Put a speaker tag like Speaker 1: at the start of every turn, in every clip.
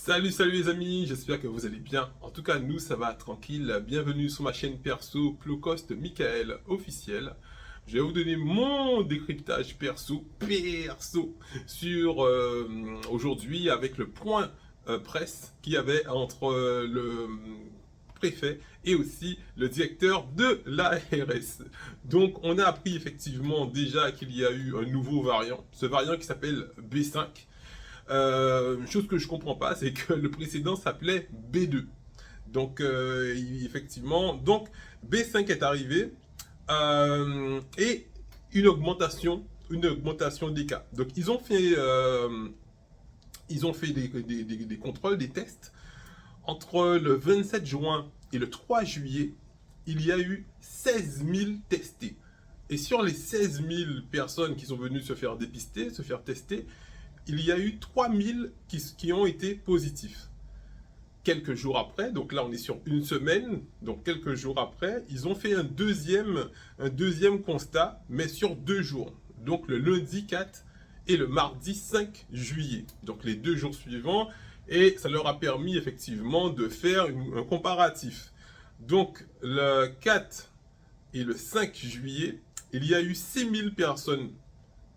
Speaker 1: Salut les amis, j'espère que vous allez bien. En tout cas, nous, ça va tranquille. Bienvenue sur ma chaîne perso Plowcost Michael officiel. Je vais vous donner mon décryptage perso sur aujourd'hui avec le point presse qu'il y avait entre le préfet et aussi le directeur de l'ARS. Donc, on a appris effectivement déjà qu'il y a eu un nouveau variant, ce variant qui s'appelle B5. Chose que je comprends pas, c'est que le précédent s'appelait B2. Donc, effectivement, donc B5 est arrivé et une augmentation des cas. Donc, ils ont fait des contrôles, des tests. Entre le 27 juin et le 3 juillet, il y a eu 16 000 testés. Et sur les 16 000 personnes qui sont venues se faire dépister, se faire tester, il y a eu 3000 qui ont été positifs. Quelques jours après, donc là on est sur une semaine, donc quelques jours après, ils ont fait un deuxième constat, mais sur 2 jours. Donc le lundi 4 et le mardi 5 juillet. Donc les 2 jours suivants, et ça leur a permis effectivement de faire un comparatif. Donc le 4 et le 5 juillet, il y a eu 6000 personnes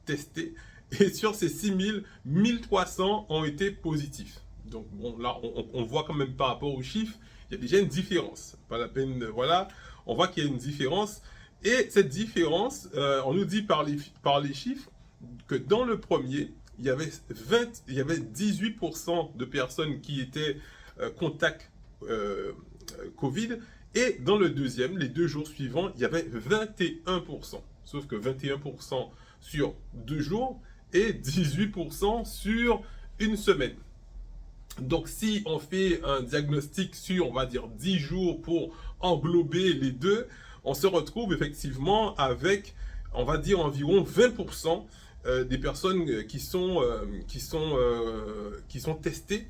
Speaker 1: testées. Et sur ces 6000, 1300 ont été positifs. Donc bon, là, on voit quand même par rapport aux chiffres, il y a déjà une différence. Pas la peine, voilà, on voit qu'il y a une différence. Et cette différence, on nous dit par les chiffres que dans le premier, il y avait 18% de personnes qui étaient contact Covid. Et dans le deuxième, les 2 jours suivants, il y avait 21%. Sauf que 21% sur 2 jours, et 18% sur une semaine. Donc si on fait un diagnostic sur, on va dire, 10 jours pour englober les deux, on se retrouve effectivement avec, on va dire, environ 20% des personnes qui sont testées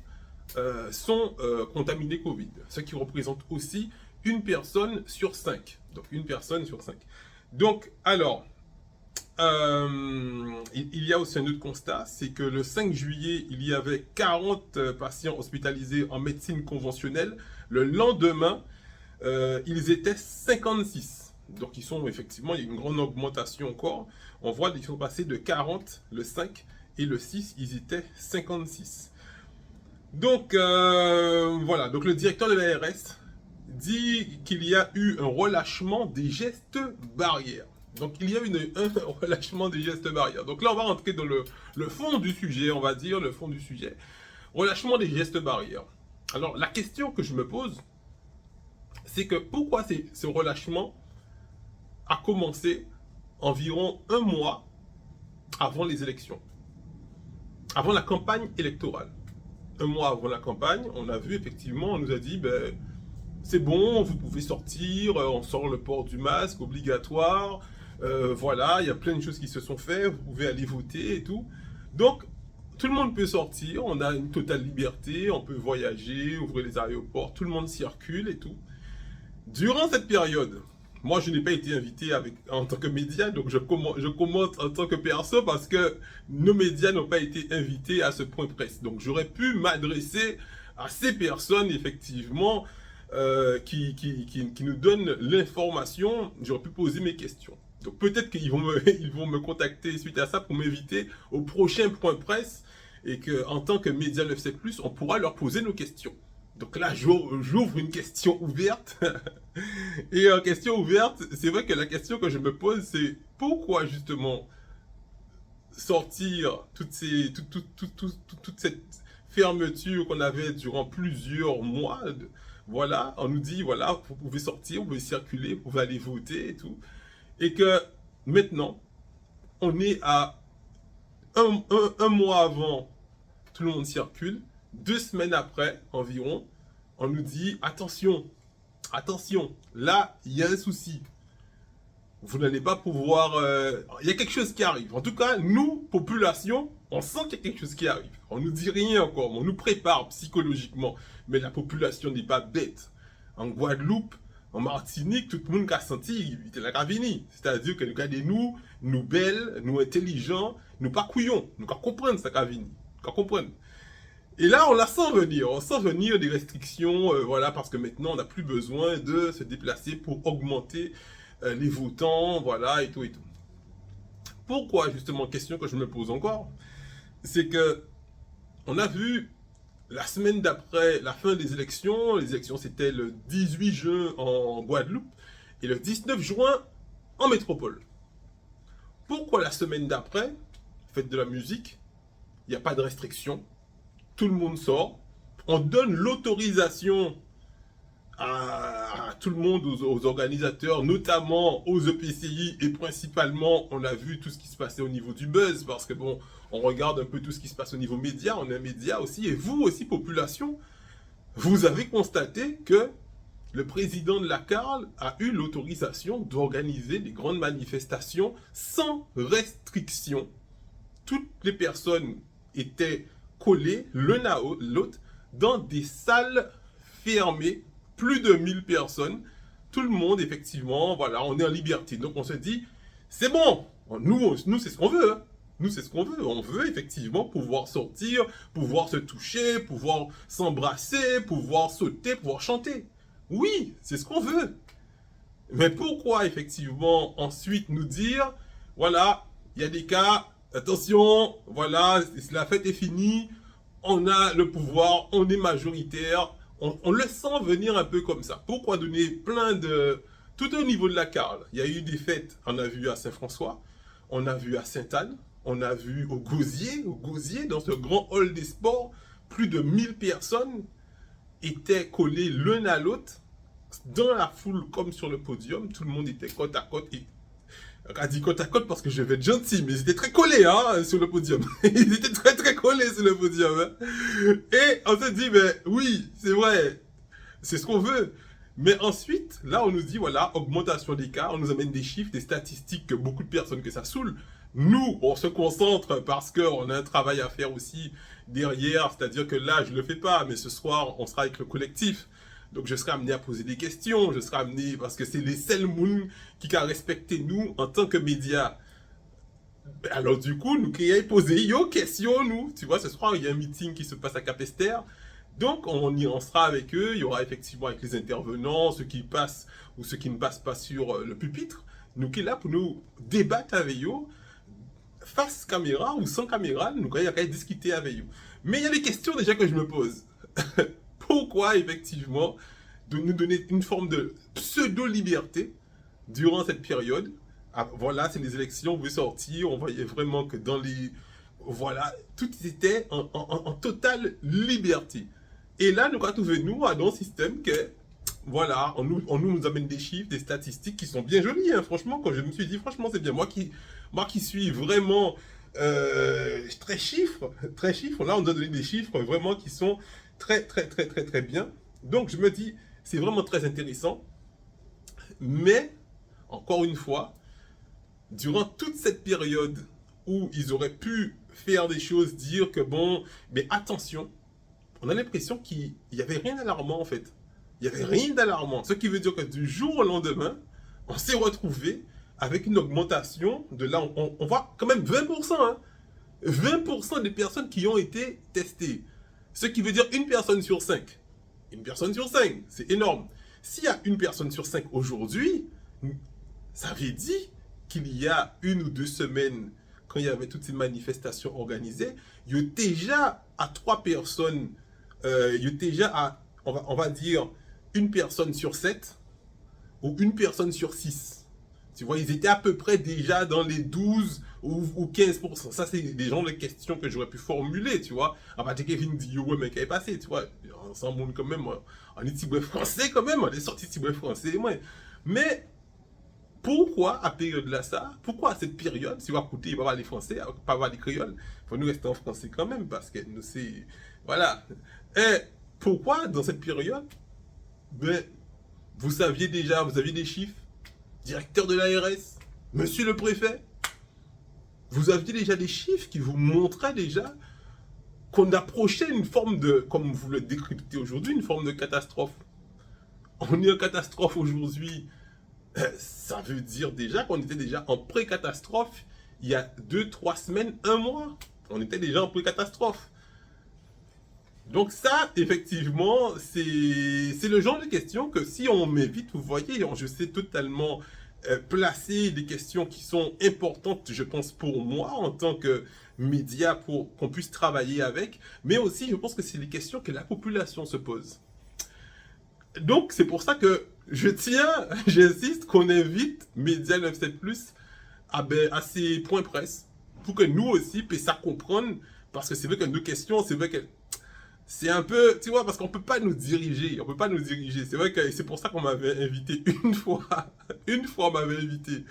Speaker 1: sont contaminées Covid. Ce qui représente aussi une personne sur 5. Donc une personne sur 5. Donc alors, il y a aussi un autre constat, c'est que le 5 juillet, il y avait 40 patients hospitalisés en médecine conventionnelle. Le lendemain, ils étaient 56. Donc ils sont effectivement, il y a une grande augmentation encore. On voit qu'ils sont passés de 40 le 5 et le 6, ils étaient 56. Donc voilà, donc le directeur de l'ARS dit qu'il y a eu un relâchement des gestes barrières. Donc il y a un relâchement des gestes barrières. Donc là on va rentrer dans le fond du sujet, on va dire, le fond du sujet. Relâchement des gestes barrières. Alors la question que je me pose, c'est que pourquoi ce relâchement a commencé environ 1 mois avant les élections, avant la campagne électorale. 1 mois avant la campagne, on a vu effectivement, on nous a dit, ben, c'est bon, vous pouvez sortir, on sort le port du masque obligatoire, voilà, il y a plein de choses qui se sont faites, vous pouvez aller voter et tout. Donc, tout le monde peut sortir, on a une totale liberté, on peut voyager, ouvrir les aéroports, tout le monde circule et tout. Durant cette période, moi je n'ai pas été invité en tant que média, donc je commente en tant que perso parce que nos médias n'ont pas été invités à ce point presse. Donc j'aurais pu m'adresser à ces personnes effectivement qui nous donnent l'information, j'aurais pu poser mes questions. Donc peut-être qu'ils vont ils vont me contacter suite à ça pour m'inviter au prochain point presse et qu'en tant que média 9-7+, on pourra leur poser nos questions. Donc là, j'ouvre une question ouverte. Et en question ouverte, c'est vrai que la question que je me pose, c'est pourquoi justement sortir toute cette fermeture qu'on avait durant plusieurs mois. Voilà, on nous dit, voilà, vous pouvez sortir, vous pouvez circuler, vous pouvez aller voter et tout. Et que maintenant, on est à un mois avant, tout le monde circule. 2 semaines après, environ, on nous dit, attention, attention, là, il y a un souci. Vous n'allez pas pouvoir... il y a quelque chose qui arrive. En tout cas, nous, population, on sent qu'il y a quelque chose qui arrive. On nous dit rien encore, on nous prépare psychologiquement. Mais la population n'est pas bête. En Guadeloupe, en Martinique, tout le monde a senti qu'il la vini. C'est-à-dire que nous, nous belles, nous intelligents, nous pas couillons. Nous comprendre ça qu'a vini. Nous comprendre. Et là, on sent venir des restrictions, voilà, parce que maintenant, on n'a plus besoin de se déplacer pour augmenter les votants, voilà, et tout et tout. Pourquoi, justement, question que je me pose encore, c'est que on a vu la semaine d'après la fin des élections, les élections c'était le 18 juin en Guadeloupe et le 19 juin en métropole. Pourquoi la semaine d'après, fête de la musique, il n'y a pas de restriction, tout le monde sort, on donne l'autorisation à tout le monde, aux organisateurs, notamment aux EPCI et principalement, on a vu tout ce qui se passait au niveau du buzz parce que bon, on regarde un peu tout ce qui se passe au niveau média, on est un média aussi, et vous aussi, population, vous avez constaté que le président de la CARL a eu l'autorisation d'organiser des grandes manifestations sans restriction. Toutes les personnes étaient collées l'un à l'autre dans des salles fermées, plus de 1000 personnes. Tout le monde, effectivement, voilà, on est en liberté. Donc on se dit, c'est bon, nous c'est ce qu'on veut. Hein. Nous, c'est ce qu'on veut. On veut effectivement pouvoir sortir, pouvoir se toucher, pouvoir s'embrasser, pouvoir sauter, pouvoir chanter. Oui, c'est ce qu'on veut. Mais pourquoi effectivement ensuite nous dire, voilà, il y a des cas, attention, voilà, la fête est finie, on a le pouvoir, on est majoritaire, on le sent venir un peu comme ça. Pourquoi donner plein de... Tout au niveau de la Carle, il y a eu des fêtes, on a vu à Saint-François, on a vu à Sainte-Anne, on a vu au Gosier, dans ce grand hall des sports, plus de 1000 personnes étaient collées l'un à l'autre, dans la foule comme sur le podium, tout le monde était côte à côte, et a dit côte à côte parce que je vais être gentil, mais ils étaient très collés hein, sur le podium. Ils étaient très très collés sur le podium. Hein. Et on se dit, mais oui, c'est vrai, c'est ce qu'on veut. Mais ensuite, là, on nous dit, voilà, augmentation des cas, on nous amène des chiffres, des statistiques que beaucoup de personnes que ça saoule. Nous, on se concentre parce qu'on a un travail à faire aussi derrière, c'est-à-dire que là, je ne le fais pas, mais ce soir, on sera avec le collectif. Donc, je serai amené à poser des questions, je serai amené, parce que c'est les seuls monde qui a respecté nous en tant que médias. Alors, du coup, nous qui avons posé yo questions, nous, tu vois, ce soir, il y a un meeting qui se passe à Capesterre. Donc, on sera avec eux, il y aura effectivement avec les intervenants, ceux qui passent ou ceux qui ne passent pas sur le pupitre. Nous qui est là pour nous débattre avec eux, face caméra ou sans caméra, nous quand il y a qu'à discuter avec eux. Mais il y a des questions déjà que je me pose. Pourquoi, effectivement, de nous donner une forme de pseudo-liberté durant cette période? Ah, voilà, c'est les élections, vous sortir, on voyait vraiment que dans les... Voilà, tout était en totale liberté. Et là, nous, quand nous, à un système que, voilà, on nous amène des chiffres, des statistiques qui sont bien jolies, hein, franchement, quand je me suis dit, franchement, c'est bien. Moi qui suis vraiment très chiffres, là, on nous a donné des chiffres vraiment qui sont très bien. Donc, je me dis, c'est vraiment très intéressant. Mais, encore une fois, durant toute cette période où ils auraient pu faire des choses, dire que bon, mais attention, on a l'impression qu'il n'y avait rien d'alarmant en fait. Il n'y avait rien d'alarmant. Ce qui veut dire que du jour au lendemain, on s'est retrouvé avec une augmentation de là, on voit quand même 20%. Hein, 20% des personnes qui ont été testées. Ce qui veut dire une personne sur 5. Une personne sur 5, c'est énorme. S'il y a une personne sur 5 aujourd'hui, ça veut dire qu'il y a 1 ou 2 semaines, quand il y avait toutes ces manifestations organisées, il y a déjà à 3 personnes, il y a déjà à, on va dire, 1 personne sur 7 ou 1 personne sur 6. Tu vois, ils étaient à peu près déjà dans les 12 ou 15%. Ça, c'est des genres de questions que j'aurais pu formuler, tu vois. À partir de Kevin dit, ouais, mais qu'est-ce qui est passé, tu vois. On s'en montre quand même, on est tiboué français quand même, on est sorti tiboué français, ouais. Mais, pourquoi à période là ça? Pourquoi à cette période, si on va écouter, il va pas les français, pas avoir les créoles, il faut nous rester en français quand même, parce que nous c'est... Voilà. Et pourquoi dans cette période, ben, vous aviez des chiffres, directeur de l'ARS, monsieur le préfet, vous aviez déjà des chiffres qui vous montraient déjà qu'on approchait une forme de, comme vous le décryptez aujourd'hui, une forme de catastrophe. On est en catastrophe aujourd'hui. Ça veut dire déjà qu'on était déjà en pré-catastrophe il y a 2-3 semaines, 1 mois. On était déjà en pré-catastrophe. Donc ça, effectivement, c'est le genre de questions que si on m'invite, vous voyez, je sais totalement placer des questions qui sont importantes, je pense, pour moi en tant que média, pour qu'on puisse travailler avec, mais aussi je pense que c'est des questions que la population se pose. Donc c'est pour ça que je tiens, j'insiste qu'on invite Média 97 Plus à ces points presse, pour que nous aussi puissions comprendre, parce que c'est vrai que nos questions, c'est vrai que c'est un peu, tu vois, parce qu'on peut pas nous diriger, on peut pas nous diriger. C'est vrai que c'est pour ça qu'on m'avait invité une fois, une fois on m'avait invité.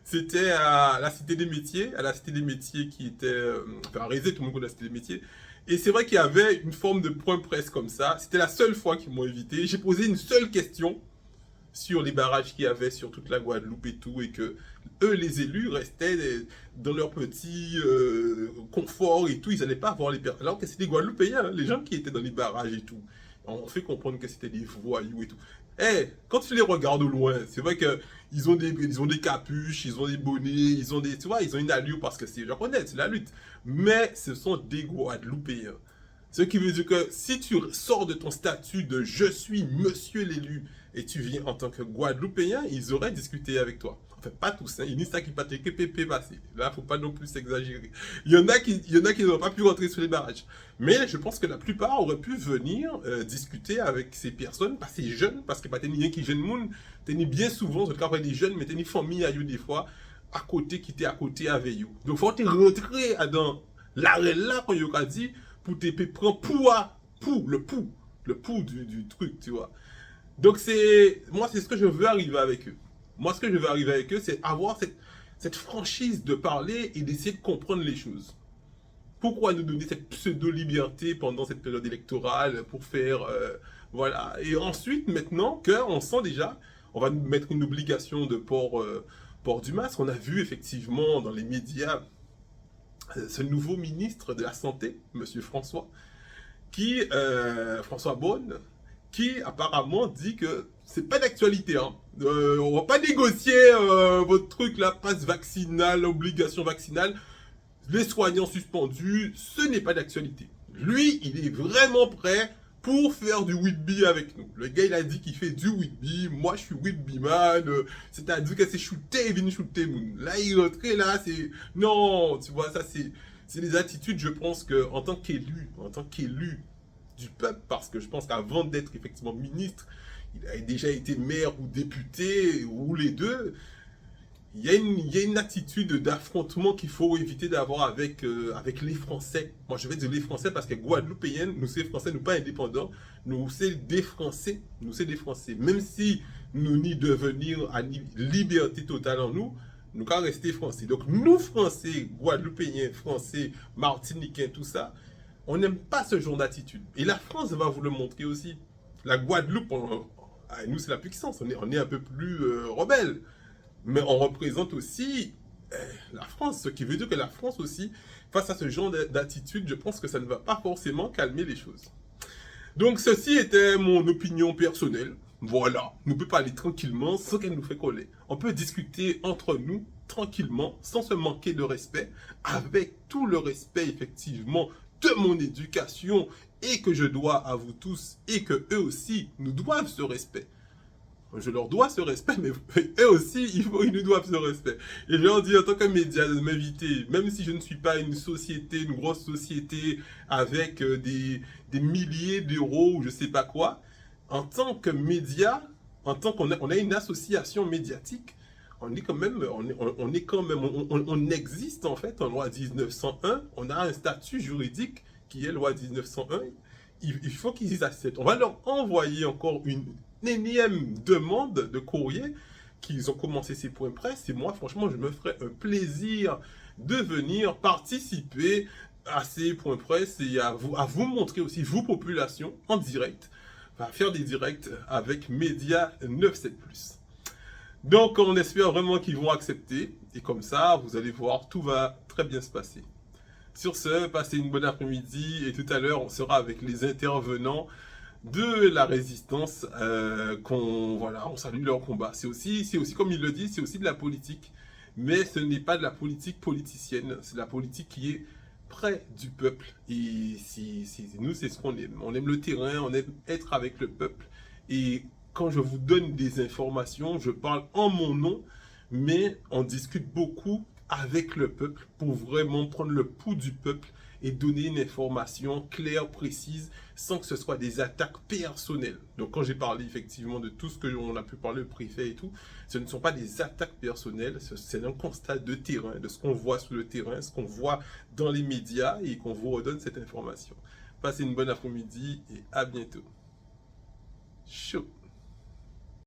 Speaker 1: C'était à la Cité des Métiers, à la Cité des Métiers qui était, enfin à Rézé, tout le monde connaît la Cité des Métiers. Et c'est vrai qu'il y avait une forme de point presse comme ça. C'était la seule fois qu'ils m'ont invité. J'ai posé une seule question sur les barrages qu'il y avait sur toute la Guadeloupe et tout, et que eux, les élus, restaient dans leur petit confort et tout, ils n'allaient pas voir les personnes. Alors que c'était des Guadeloupéens, hein, les gens qui étaient dans les barrages et tout. On fait comprendre que c'était des voyous et tout. Eh, quand tu les regardes au loin, c'est vrai que ils ont des capuches, ils ont des bonnets, ils ont des, tu vois, ils ont une allure parce que c'est japonais, c'est la lutte. Mais ce sont des Guadeloupéens. Ce qui veut dire que si tu sors de ton statut de je suis monsieur l'élu et tu viens en tant que Guadeloupéen, ils auraient discuté avec toi. Enfin, pas tous, hein. Il y en a qui pas que pépé passé. Là, faut pas non plus s'exagérer. Il y en a qui n'ont pas pu rentrer sur les barrages. Mais je pense que la plupart auraient pu venir discuter avec ces personnes, pas ces jeunes, parce que pas t'es qui jeune monde, t'es bien souvent, en tout cas après des jeunes, mais t'es famille à eux des fois, à côté, qui était à côté avec eux. Donc, faut te rentrer dans l'arrêt là, quand il a dit, pour te prendre le pouls du truc, tu vois. Donc moi c'est ce que je veux arriver avec eux. Moi ce que je veux arriver avec eux, c'est avoir cette franchise de parler et d'essayer de comprendre les choses. Pourquoi nous donner cette pseudo-liberté pendant cette période électorale pour faire, voilà. Et ensuite, maintenant qu'on sent déjà, on va nous mettre une obligation de port du masque. On a vu effectivement dans les médias ce nouveau ministre de la Santé, Monsieur François, François Bonne, qui apparemment dit que c'est pas d'actualité. Hein. On va pas négocier votre truc là, passe vaccinal, obligation vaccinale, les soignants suspendus, ce n'est pas d'actualité. Lui, il est vraiment prêt pour faire du Whitby avec nous. Le gars, il a dit qu'il fait du Whitby. Moi, je suis Whitby man. C'est-à-dire que c'est shooter, il vient shooter. Là, il est rentré là, c'est... Non, tu vois, ça, c'est des attitudes, je pense, que en tant qu'élu du peuple, parce que je pense qu'avant d'être effectivement ministre, il a déjà été maire ou député, ou les deux. Il y a une attitude d'affrontement qu'il faut éviter d'avoir avec les Français. Moi, je vais dire les Français parce que Guadeloupéens, nous, c'est Français, nous pas indépendants, nous, c'est des Français. Nous, c'est des Français. Même si nous n'y devenir à liberté totale en nous, nous, qu'à rester Français. Donc, nous, Français, Guadeloupéens, Français, Martiniquais, tout ça, on n'aime pas ce genre d'attitude. Et la France va vous le montrer aussi. La Guadeloupe, nous, c'est la puissance. On est un peu plus rebelle. Mais on représente aussi la France, ce qui veut dire que la France aussi, face à ce genre d'attitude, je pense que ça ne va pas forcément calmer les choses. Donc ceci était mon opinion personnelle. Voilà, nous pouvons parler tranquillement sans qu'elle nous fait coller. On peut discuter entre nous tranquillement, sans se manquer de respect, avec tout le respect effectivement de mon éducation et que je dois à vous tous et que eux aussi nous doivent ce respect. Je leur dois ce respect, mais eux aussi, ils nous doivent ce respect. Et je leur dis en tant que média de m'inviter, même si je ne suis pas une société, une grosse société avec des milliers d'euros ou je sais pas quoi, en tant que média, en tant qu'on a une association médiatique, on est quand même, on existe en fait en loi 1901, on a un statut juridique qui est loi 1901, il faut qu'ils y acceptent. On va leur envoyer encore une énième demande de courrier qu'ils ont commencé ces points presse et moi franchement je me ferais un plaisir de venir participer à ces points presse et à vous montrer aussi vous population en direct, à faire des directs avec Média 97Plus. Donc on espère vraiment qu'ils vont accepter et comme ça vous allez voir tout va très bien se passer. Sur ce, passez une bonne après-midi et tout à l'heure on sera avec les intervenants de la résistance, on salue leur combat. C'est aussi comme il le dit, c'est aussi de la politique, mais ce n'est pas de la politique politicienne, c'est de la politique qui est près du peuple. Et nous, c'est ce qu'on aime. On aime le terrain, on aime être avec le peuple. Et quand je vous donne des informations, je parle en mon nom, mais on discute beaucoup avec le peuple pour vraiment prendre le pouls du peuple et donner une information claire, précise, sans que ce soit des attaques personnelles. Donc quand j'ai parlé effectivement de tout ce que l'on a pu parler, le préfet et tout, ce ne sont pas des attaques personnelles, c'est un constat de terrain, de ce qu'on voit sur le terrain, ce qu'on voit dans les médias et qu'on vous redonne cette information. Passez une bonne après-midi et à bientôt. Chaud.